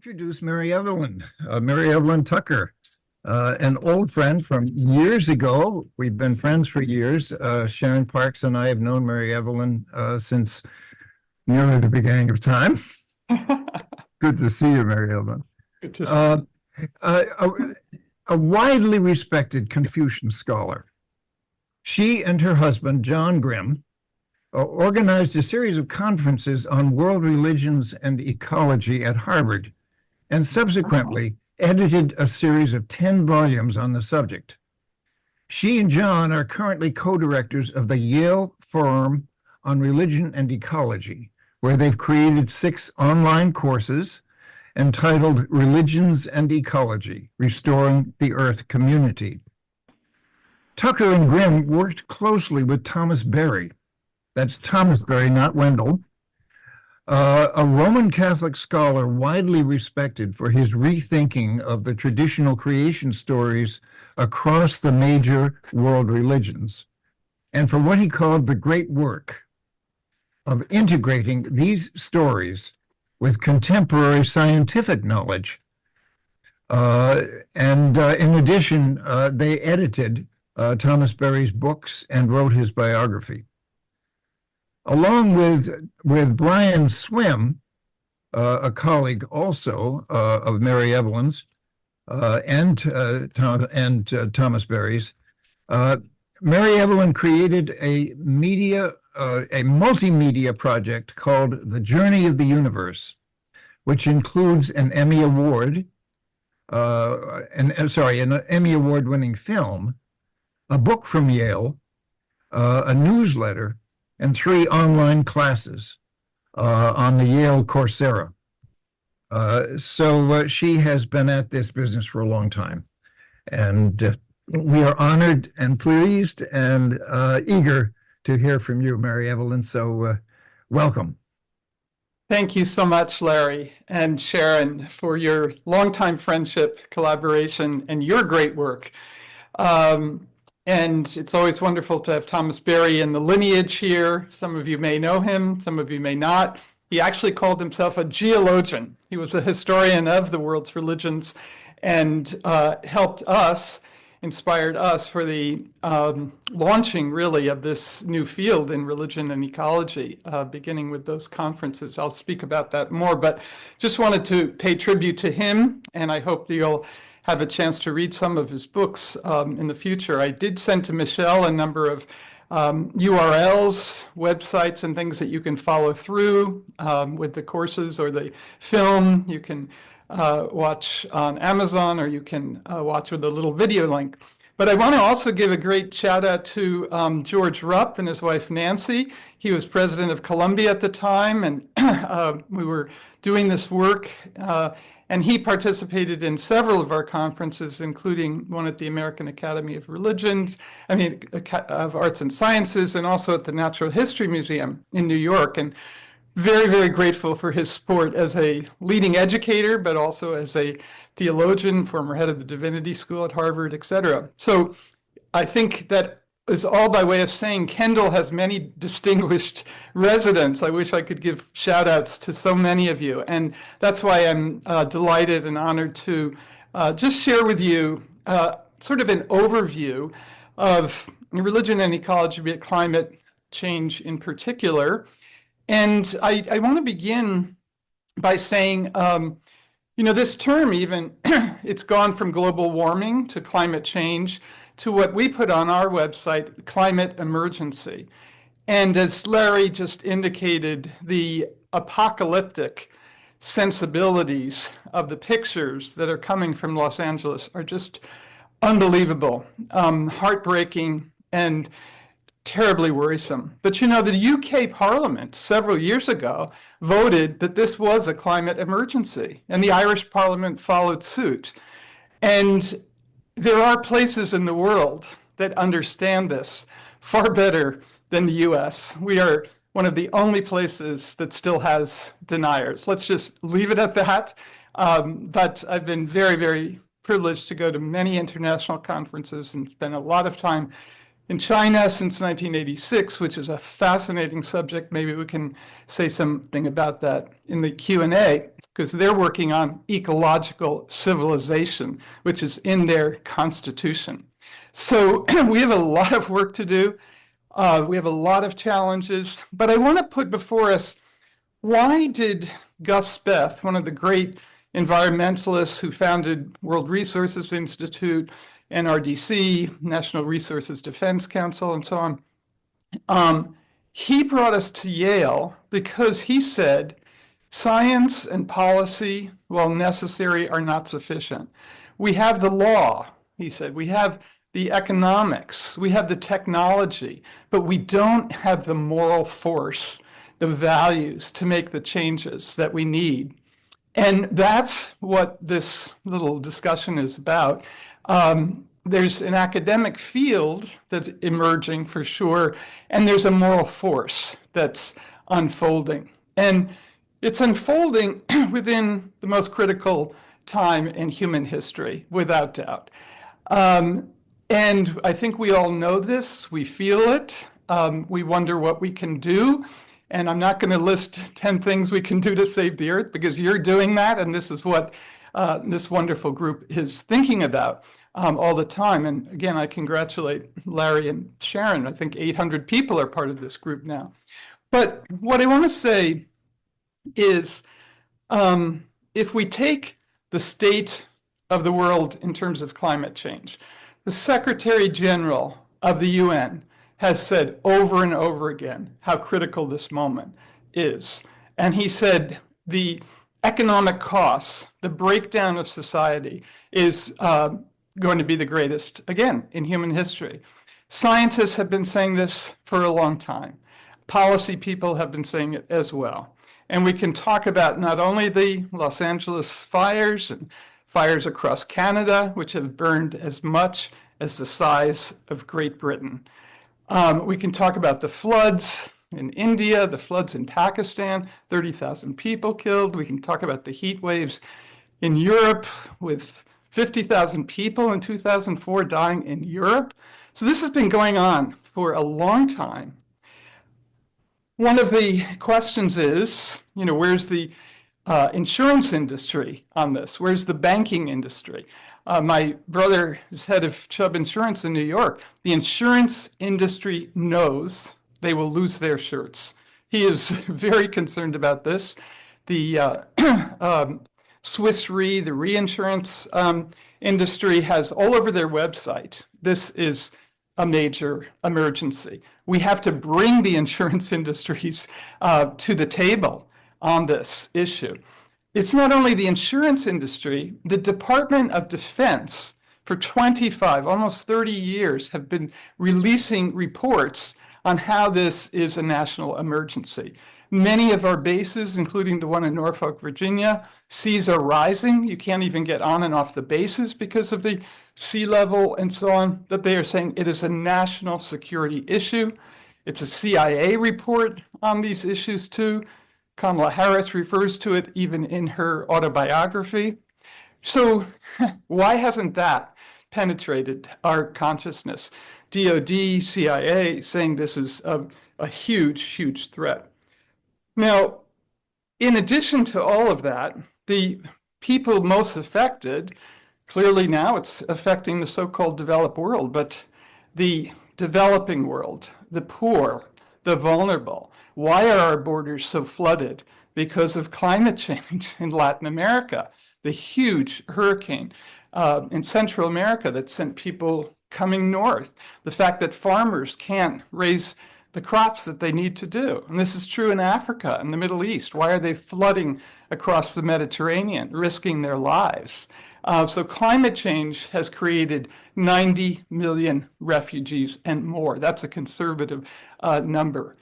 introduce Mary Evelyn, Mary Evelyn Tucker, an old friend from years ago. We've been friends for years. Sharon Parks and I have known Mary Evelyn since nearly the beginning of time. Good to see you, Mary Evelyn. Good to see you. A widely respected Confucian scholar. She and her husband, John Grimm, organized a series of conferences on world religions and ecology at Harvard, and subsequently edited a series of 10 volumes on the subject. She and John are currently co-directors of the Yale Forum on Religion and Ecology, where they've created 6 online courses entitled Religions and Ecology, Restoring the Earth Community. Tucker and Grimm worked closely with Thomas Berry. That's Thomas Berry, not Wendell, a Roman Catholic scholar widely respected for his rethinking of the traditional creation stories across the major world religions, and for what he called the great work of integrating these stories with contemporary scientific knowledge. In addition, they edited Thomas Berry's books and wrote his biography. Along with Brian Swim, a colleague also of Mary Evelyn's and Thomas Berry's, Mary Evelyn created a multimedia project called The Journey of the Universe, which includes an Emmy Award, an Emmy Award-winning film, a book from Yale, a newsletter, and 3 online classes on the Yale Coursera. So she has been at this business for a long time. And we are honored and pleased and eager to hear from you, Mary Evelyn. So welcome. Thank you so much, Larry and Sharon, for your longtime friendship, collaboration, and your great work. And it's always wonderful to have Thomas Berry in the lineage here. Some of you may know him, some of you may not. He actually called himself a geologian. He was a historian of the world's religions and helped us, inspired us for the launching, really, of this new field in religion and ecology, beginning with those conferences. I'll speak about that more, but just wanted to pay tribute to him, and I hope that you'll have a chance to read some of his books in the future. I did send to Michelle a number of URLs, websites, and things that you can follow through with the courses or the film. You can watch on Amazon, or you can watch with a little video link. But I want to also give a great shout out to George Rupp and his wife Nancy. He was president of Columbia at the time, and we were doing this work. And he participated in several of our conferences, including one at the American Academy of Arts and Sciences, and also at the Natural History Museum in New York. And very, very grateful for his support as a leading educator, but also as a theologian, former head of the Divinity School at Harvard, et cetera. So I think that is all by way of saying Kendall has many distinguished residents. I wish I could give shout outs to so many of you. And that's why I'm delighted and honored to just share with you sort of an overview of religion and ecology, but climate change in particular. And I want to begin by saying, this term even, it's gone from global warming to climate change to what we put on our website, climate emergency. And as Larry just indicated, the apocalyptic sensibilities of the pictures that are coming from Los Angeles are just unbelievable, heartbreaking, and terribly worrisome. But the UK Parliament several years ago voted that this was a climate emergency, and the Irish Parliament followed suit. And there are places in the world that understand this far better than the US. We are one of the only places that still has deniers. Let's just leave it at that. But I've been very, very privileged to go to many international conferences and spend a lot of time in China since 1986, which is a fascinating subject. Maybe we can say something about that in the Q&A, because they're working on ecological civilization, which is in their constitution. So we have a lot of work to do. We have a lot of challenges, but I want to put before us, why did Gus Speth, one of the great environmentalists who founded World Resources Institute, NRDC, National Resources Defense Council, and so on, he brought us to Yale because he said, science and policy, while necessary, are not sufficient. We have the law, he said, we have the economics, we have the technology, but we don't have the moral force, the values to make the changes that we need. And that's what this little discussion is about. There's an academic field that's emerging for sure, and there's a moral force that's unfolding. And it's unfolding within the most critical time in human history, without doubt. And I think we all know this, we feel it, we wonder what we can do. And I'm not going to list 10 things we can do to save the earth, because you're doing that, and this is what this wonderful group is thinking about all the time. And again, I congratulate Larry and Sharon. I think 800 people are part of this group now. But what I want to say is, if we take the state of the world in terms of climate change, the Secretary General of the UN has said over and over again how critical this moment is. And he said the economic costs, the breakdown of society is going to be the greatest, again, in human history. Scientists have been saying this for a long time. Policy people have been saying it as well. And we can talk about not only the Los Angeles fires and fires across Canada, which have burned as much as the size of Great Britain. We can talk about the floods in India, the floods in Pakistan, 30,000 people killed. We can talk about the heat waves in Europe with 50,000 people in 2004 dying in Europe. So this has been going on for a long time. One of the questions is, where's the insurance industry on this? Where's the banking industry? My brother is head of Chubb Insurance in New York. The insurance industry knows they will lose their shirts. He is very concerned about this. The Swiss Re, the reinsurance industry, has all over their website, this is a major emergency. We have to bring the insurance industries to the table on this issue. It's not only the insurance industry, the Department of Defense for 25, almost 30 years have been releasing reports on how this is a national emergency. Many of our bases, including the one in Norfolk, Virginia, seas are rising. You can't even get on and off the bases because of the sea level and so on, that they are saying it is a national security issue. It's a CIA report on these issues too. Kamala Harris refers to it even in her autobiography. So why hasn't that penetrated our consciousness? DOD, CIA saying this is a huge, huge threat. Now, in addition to all of that, the people most affected, clearly now it's affecting the so-called developed world, but the developing world, the poor, the vulnerable. Why are our borders so flooded? Because of climate change in Latin America, the huge hurricane in Central America that sent people coming north, the fact that farmers can't raise the crops that they need to do. And this is true in Africa and the Middle East. Why are they flooding across the Mediterranean, risking their lives? So climate change has created 90 million refugees and more. That's a conservative number.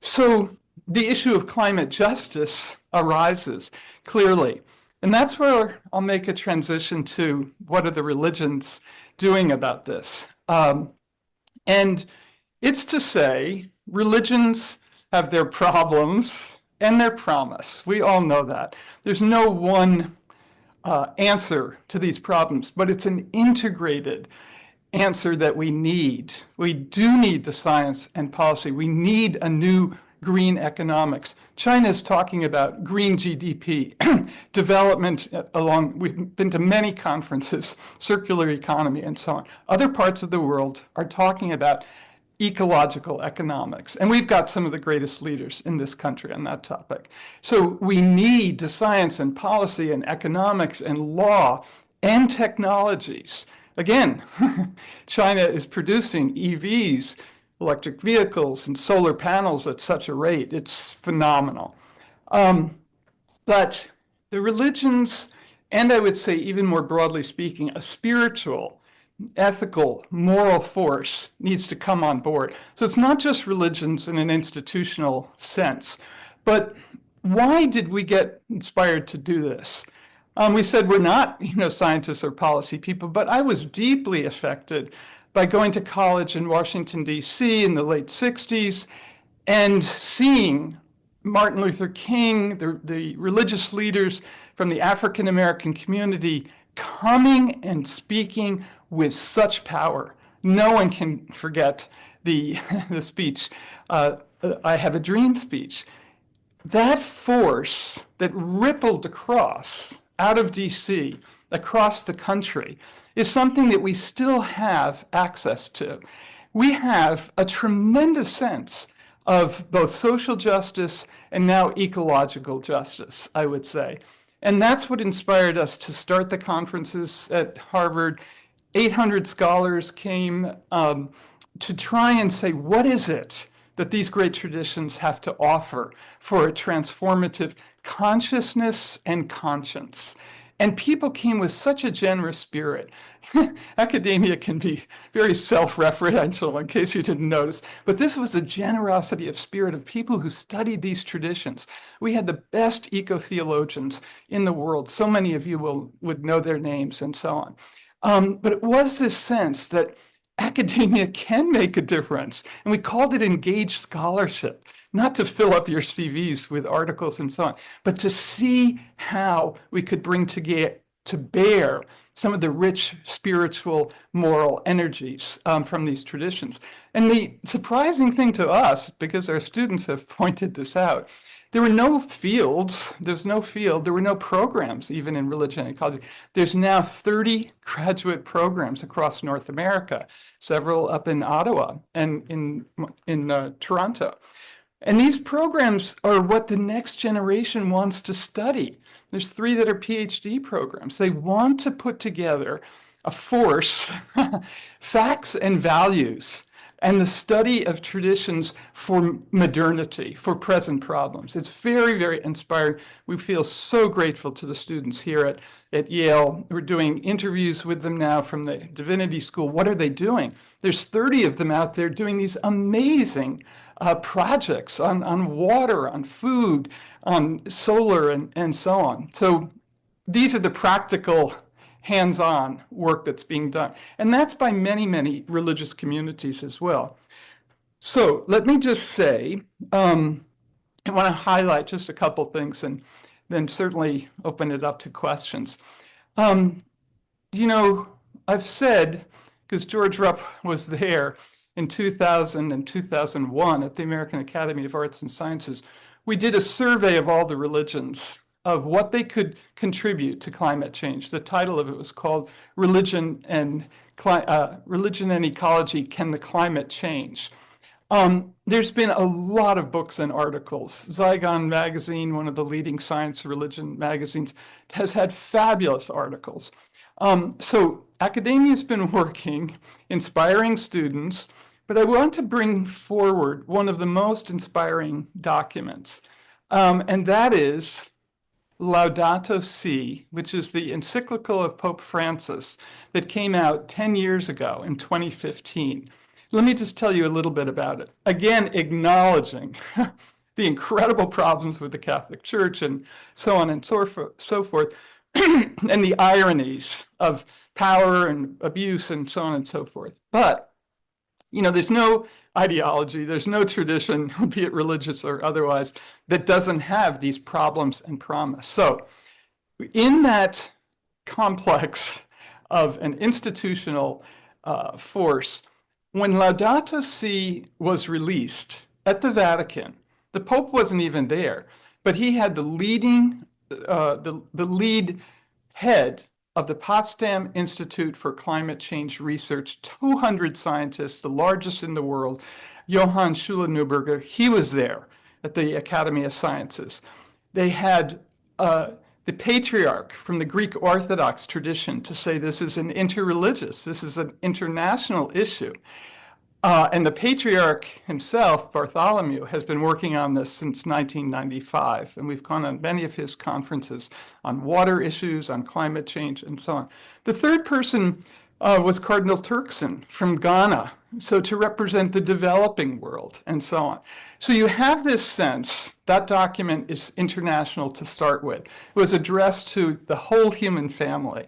So the issue of climate justice arises clearly. And that's where I'll make a transition to what are the religions doing about this. And it's to say religions have their problems and their promise. We all know that. There's no one answer to these problems, but it's an integrated answer that we need. We do need the science and policy. We need a new green economics. China is talking about green GDP, development along, we've been to many conferences, circular economy and so on. Other parts of the world are talking about ecological economics. And we've got some of the greatest leaders in this country on that topic. So we need the science and policy and economics and law and technologies. Again, China is producing EVs, electric vehicles, and solar panels at such a rate. It's phenomenal. But the religions, and I would say even more broadly speaking, a spiritual, ethical, moral force needs to come on board. So it's not just religions in an institutional sense, but why did we get inspired to do this? We said we're not, scientists or policy people, but I was deeply affected by going to college in Washington, D.C. in the late 60s and seeing Martin Luther King, the religious leaders from the African American community coming and speaking with such power. No one can forget the speech, I Have a Dream speech. That force that rippled across out of DC, across the country, is something that we still have access to. We have a tremendous sense of both social justice and now ecological justice, I would say. And that's what inspired us to start the conferences at Harvard. 800 scholars came to try and say, what is it that these great traditions have to offer for a transformative consciousness and conscience? And people came with such a generous spirit. Academia can be very self-referential, in case you didn't notice, but this was a generosity of spirit of people who studied these traditions. We had the best eco-theologians in the world. So many of you would know their names and so on. But it was this sense that academia can make a difference. And we called it engaged scholarship, not to fill up your CVs with articles and so on, but to see how we could bring to bear some of the rich spiritual, moral energies from these traditions. And the surprising thing to us, because our students have pointed this out, there were no fields, there were no programs even in religion and ecology. There's now 30 graduate programs across North America, several up in Ottawa and in Toronto. And these programs are what the next generation wants to study. There's 3 that are PhD programs. They want to put together a force, facts and values, and the study of traditions for modernity, for present problems. It's very, very inspiring. We feel so grateful to the students here at Yale. We're doing interviews with them now from the Divinity School. What are they doing? There's 30 of them out there doing these amazing projects on water, on food, on solar, and so on. So these are the practical hands-on work that's being done. And that's by many, many religious communities as well. So let me just say, I want to highlight just a couple things and then certainly open it up to questions. I've said, because George Rupp was there in 2000 and 2001 at the American Academy of Arts and Sciences, we did a survey of all the religions of what they could contribute to climate change. The title of it was called Religion and Ecology, Can the Climate Change? There's been a lot of books and articles. Zygon magazine, one of the leading science religion magazines, has had fabulous articles. So academia's been working, inspiring students, but I want to bring forward one of the most inspiring documents, and that is Laudato Si, which is the encyclical of Pope Francis that came out 10 years ago in 2015. Let me just tell you a little bit about it. Again, acknowledging the incredible problems with the Catholic Church and so on and so forth, and the ironies of power and abuse and so on and so forth. But there's no ideology, there's no tradition, be it religious or otherwise, that doesn't have these problems and promise. So in that complex of an institutional force. When Laudato Si was released at the Vatican, the Pope wasn't even there, but he had the lead head of the Potsdam Institute for Climate Change Research, 200 scientists, the largest in the world, Johann Schulenberger. He was there at the Academy of Sciences. They had the patriarch from the Greek Orthodox tradition to say this is an interreligious, this is an international issue. And the patriarch himself, Bartholomew, has been working on this since 1995. And we've gone on many of his conferences on water issues, on climate change, and so on. The third person was Cardinal Turkson from Ghana, so to represent the developing world, and so on. So you have this sense that document is international to start with. It was addressed to the whole human family.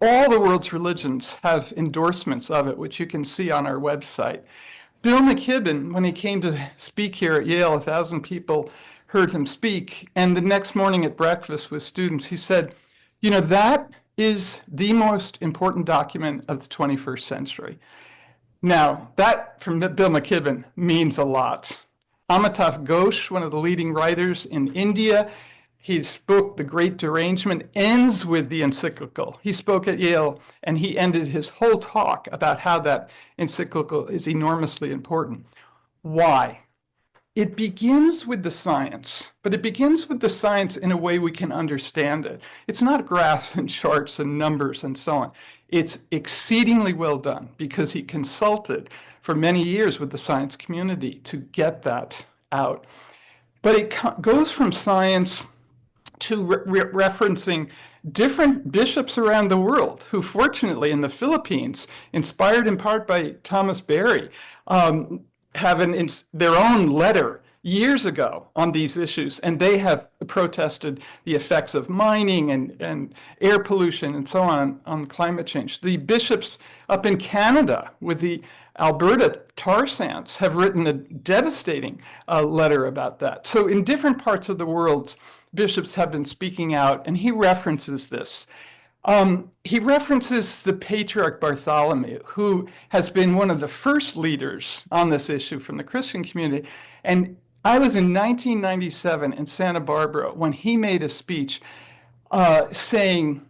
All the world's religions have endorsements of it, which you can see on our website. Bill McKibben, when he came to speak here at Yale, 1,000 people heard him speak. And the next morning at breakfast with students, he said, you know, that is the most important document of the 21st century. Now, that from Bill McKibben means a lot. Amitav Ghosh, one of the leading writers in India, his book, The Great Derangement, ends with the encyclical. He spoke at Yale, and he ended his whole talk about how that encyclical is enormously important. Why? It begins with the science, but it begins with the science in a way we can understand it. It's not graphs and charts and numbers and so on. It's exceedingly well done because he consulted for many years with the science community to get that out. But it goes from science to referencing different bishops around the world who, fortunately, in the Philippines, inspired in part by Thomas Berry, have their own letter years ago on these issues, and they have protested the effects of mining and air pollution and so on climate change. The bishops up in Canada with the Alberta tar sands have written a devastating letter about that. So in different parts of the world, bishops have been speaking out, and he references this. He references the Patriarch Bartholomew, who has been one of the first leaders on this issue from the Christian community. And I was in 1997 in Santa Barbara when he made a speech saying,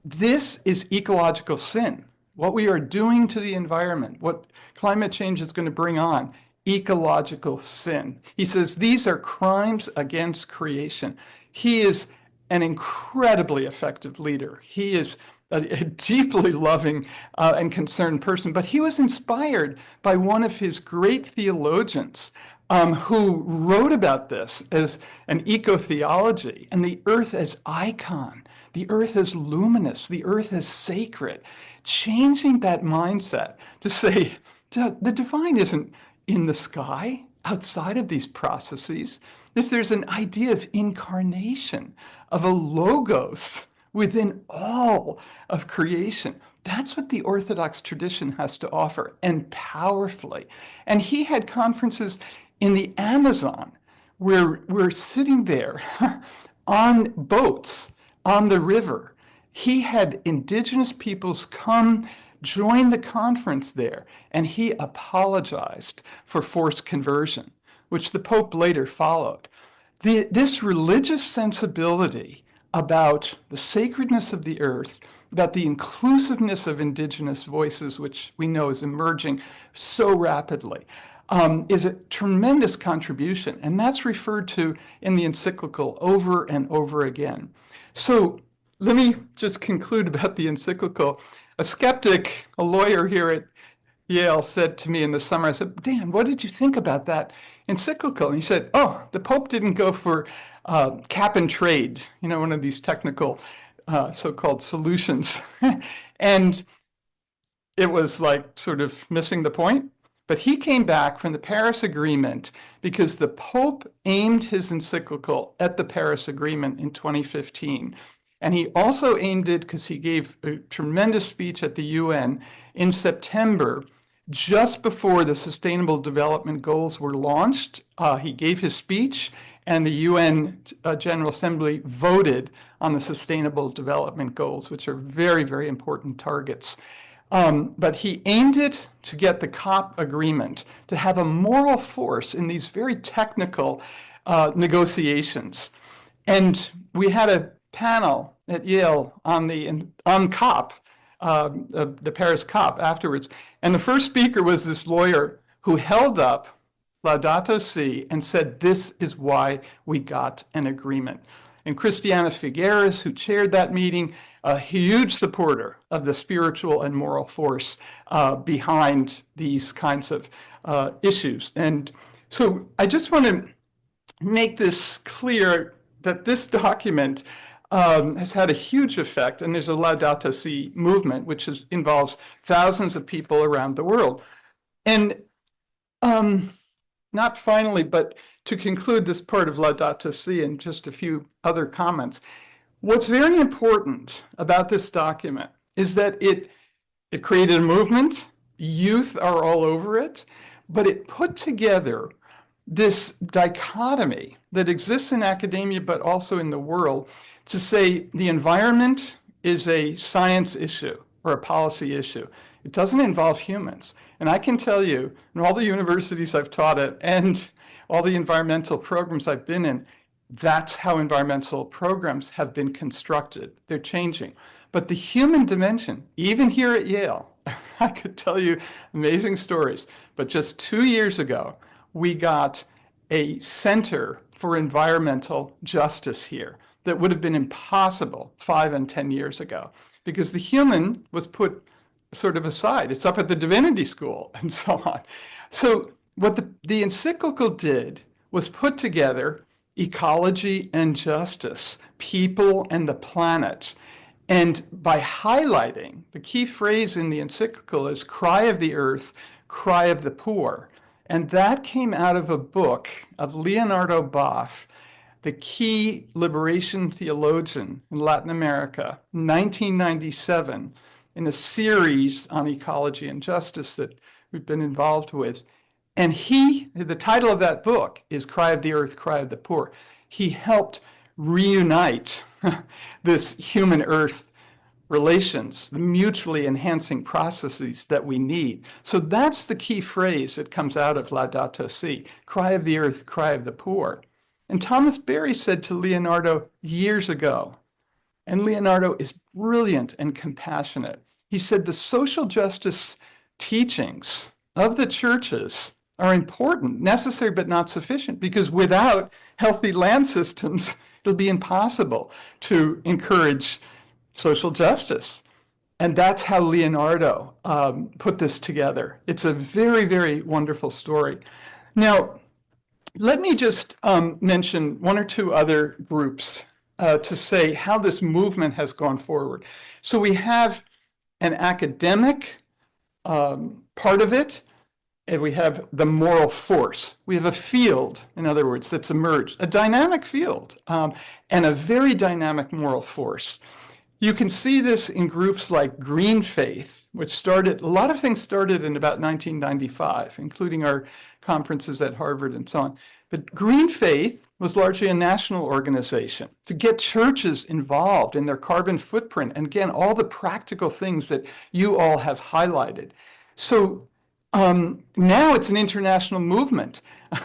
this is ecological sin. What we are doing to the environment, what climate change is going to bring on, ecological sin. He says these are crimes against creation. He is an incredibly effective leader. He is a deeply loving and concerned person, but he was inspired by one of his great theologians who wrote about this as an eco-theology, and the earth as icon, the earth as luminous, the earth as sacred, changing that mindset to say, the divine isn't in the sky, outside of these processes. If there's an idea of incarnation, of a logos within all of creation, that's what the Orthodox tradition has to offer, and powerfully. And he had conferences in the Amazon where we're sitting there on boats on the river. He had indigenous peoples come join the conference there, and he apologized for forced conversion, which the Pope later followed. This religious sensibility about the sacredness of the earth, about the inclusiveness of indigenous voices, which we know is emerging so rapidly, is a tremendous contribution, and that's referred to in the encyclical over and over again. So let me just conclude about the encyclical. A skeptic, a lawyer here at Yale, said to me in the summer, I said, Dan, what did you think about that encyclical? And he said, oh, the Pope didn't go for cap and trade, one of these technical so-called solutions. And it was like sort of missing the point. But he came back from the Paris Agreement because the Pope aimed his encyclical at the Paris Agreement in 2015. And he also aimed it because he gave a tremendous speech at the UN in September, just before the Sustainable Development Goals were launched. He gave his speech, and the UN General Assembly voted on the Sustainable Development Goals, which are very, very important targets. But he aimed it to get the COP agreement to have a moral force in these very technical negotiations. And we had a panel at Yale on COP, the Paris COP afterwards. And the first speaker was this lawyer who held up Laudato Si and said, this is why we got an agreement. And Christiana Figueres, who chaired that meeting, a huge supporter of the spiritual and moral force behind these kinds of issues. And so I just want to make this clear that this document has had a huge effect, and there's a Laudato Si movement, which involves thousands of people around the world. And not finally, but to conclude this part of Laudato Si and just a few other comments, what's very important about this document is that it created a movement, youth are all over it, but it put together this dichotomy that exists in academia, but also in the world, to say the environment is a science issue or a policy issue. It doesn't involve humans. And I can tell you, in all the universities I've taught at and all the environmental programs I've been in, that's how environmental programs have been constructed. They're changing. But the human dimension, even here at Yale, I could tell you amazing stories. But just 2 years ago, we got a center for environmental justice here that would have been impossible 5 and 10 years ago, because the human was put sort of aside. It's up at the divinity school and so on. So what the encyclical did was put together ecology and justice, people and the planet. And by highlighting, the key phrase in the encyclical is cry of the earth, cry of the poor. And that came out of a book of Leonardo Boff, the key liberation theologian in Latin America, 1997, in a series on ecology and justice that we've been involved with. And the title of that book is Cry of the Earth, Cry of the Poor. He helped reunite this human-earth relations, the mutually enhancing processes that we need. So that's the key phrase that comes out of Laudato Si, cry of the earth, cry of the poor. And Thomas Berry said to Leonardo years ago, and Leonardo is brilliant and compassionate, he said the social justice teachings of the churches are important, necessary, but not sufficient, because without healthy land systems, it'll be impossible to encourage social justice. And that's how Leonardo put this together. It's a very, very wonderful story. Now, let me just mention one or two other groups to say how this movement has gone forward. So we have an academic part of it, and we have the moral force. We have a field, in other words, that's emerged, a dynamic field, and a very dynamic moral force. You can see this in groups like Green Faith, which started, a lot of things started in about 1995, including our conferences at Harvard and so on. But Green Faith was largely a national organization to get churches involved in their carbon footprint. And again, all the practical things that you all have highlighted. So now it's an international movement.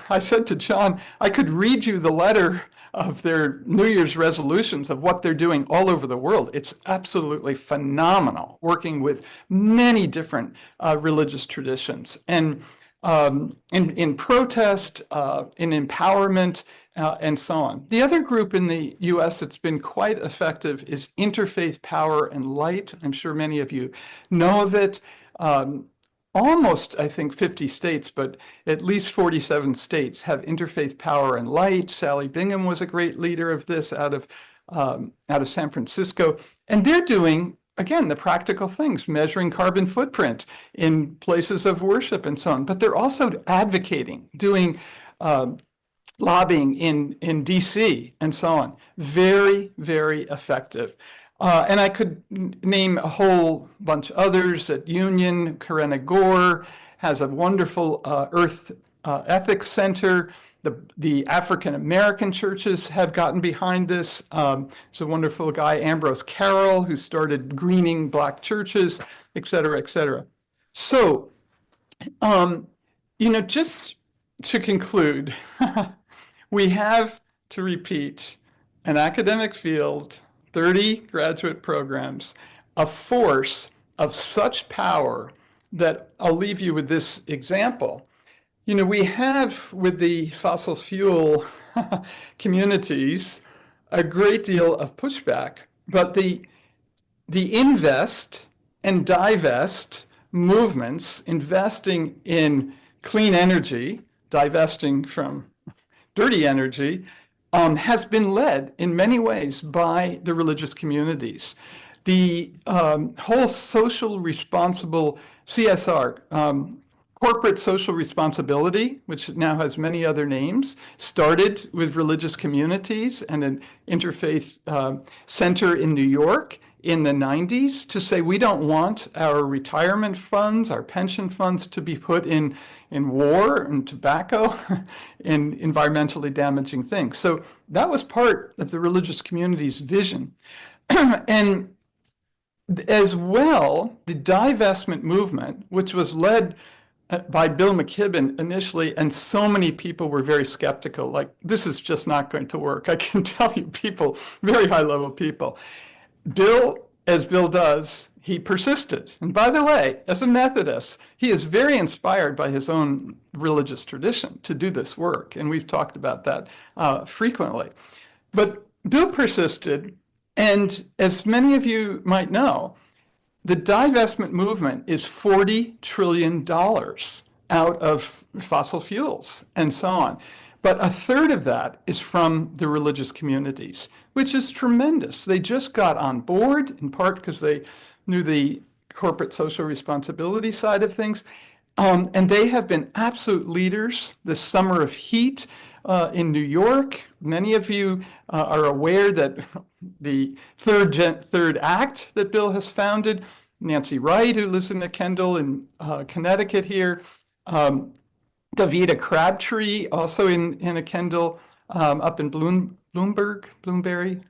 I said to John, I could read you the letter of their New Year's resolutions of what they're doing all over the world. It's absolutely phenomenal, working with many different religious traditions. And in protest, in empowerment, and so on. The other group in the US that's been quite effective is Interfaith Power and Light. I'm sure many of you know of it. Almost, I think, 50 states, but at least 47 states have Interfaith Power and Light. Sally Bingham was a great leader of this out of San Francisco. And they're doing, again, the practical things, measuring carbon footprint in places of worship and so on. But they're also advocating, doing lobbying in DC and so on. Very, very effective. And I could name a whole bunch others at Union. Karenna Gore has a wonderful Earth Ethics Center The African American churches have gotten behind this. There's a wonderful guy, Ambrose Carroll, who started greening Black churches, et cetera, et cetera. So, just to conclude, we have, to repeat, an academic field, 30 graduate programs, a force of such power that I'll leave you with this example. We have with the fossil fuel communities a great deal of pushback, but the invest and divest movements, investing in clean energy, divesting from dirty energy, has been led in many ways by the religious communities. The whole social responsible CSR, corporate social responsibility, which now has many other names, started with religious communities and an interfaith center in New York in the 90s to say we don't want our retirement funds, our pension funds to be put in war and tobacco and environmentally damaging things. So that was part of the religious community's vision. And as well, the divestment movement, which was led by Bill McKibben initially, and so many people were very skeptical, like, this is just not going to work. I can tell you people, very high level people. Bill, as Bill does, he persisted. And by the way, as a Methodist, he is very inspired by his own religious tradition to do this work. And we've talked about that frequently. But Bill persisted. And as many of you might know, the divestment movement is $40 trillion out of fossil fuels and so on. But a third of that is from the religious communities, which is tremendous. They just got on board, in part because they knew the corporate social responsibility side of things. And they have been absolute leaders. The Summer of Heat in New York, many of you are aware that the third act that Bill has founded, Nancy Wright, who lives in Kendall in Connecticut here, Davida Crabtree, also in a Kendall, up in Bloomsbury,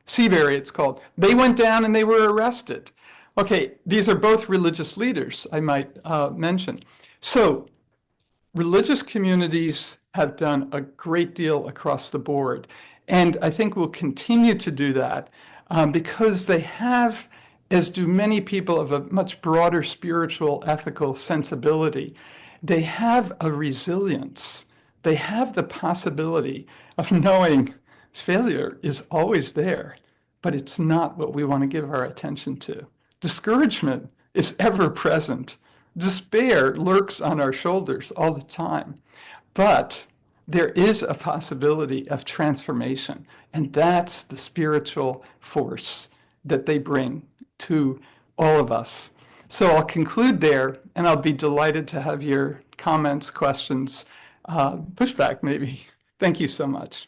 Seabury it's called. They went down and they were arrested. Okay, these are both religious leaders, I might mention. So religious communities have done a great deal across the board. And I think will continue to do that because they have, as do many people of a much broader spiritual, ethical sensibility, they have a resilience. They have the possibility of knowing failure is always there, but it's not what we want to give our attention to. Discouragement is ever present. Despair lurks on our shoulders all the time. But there is a possibility of transformation, and that's the spiritual force that they bring to all of us. So I'll conclude there, and I'll be delighted to have your comments, questions, pushback maybe. Thank you so much.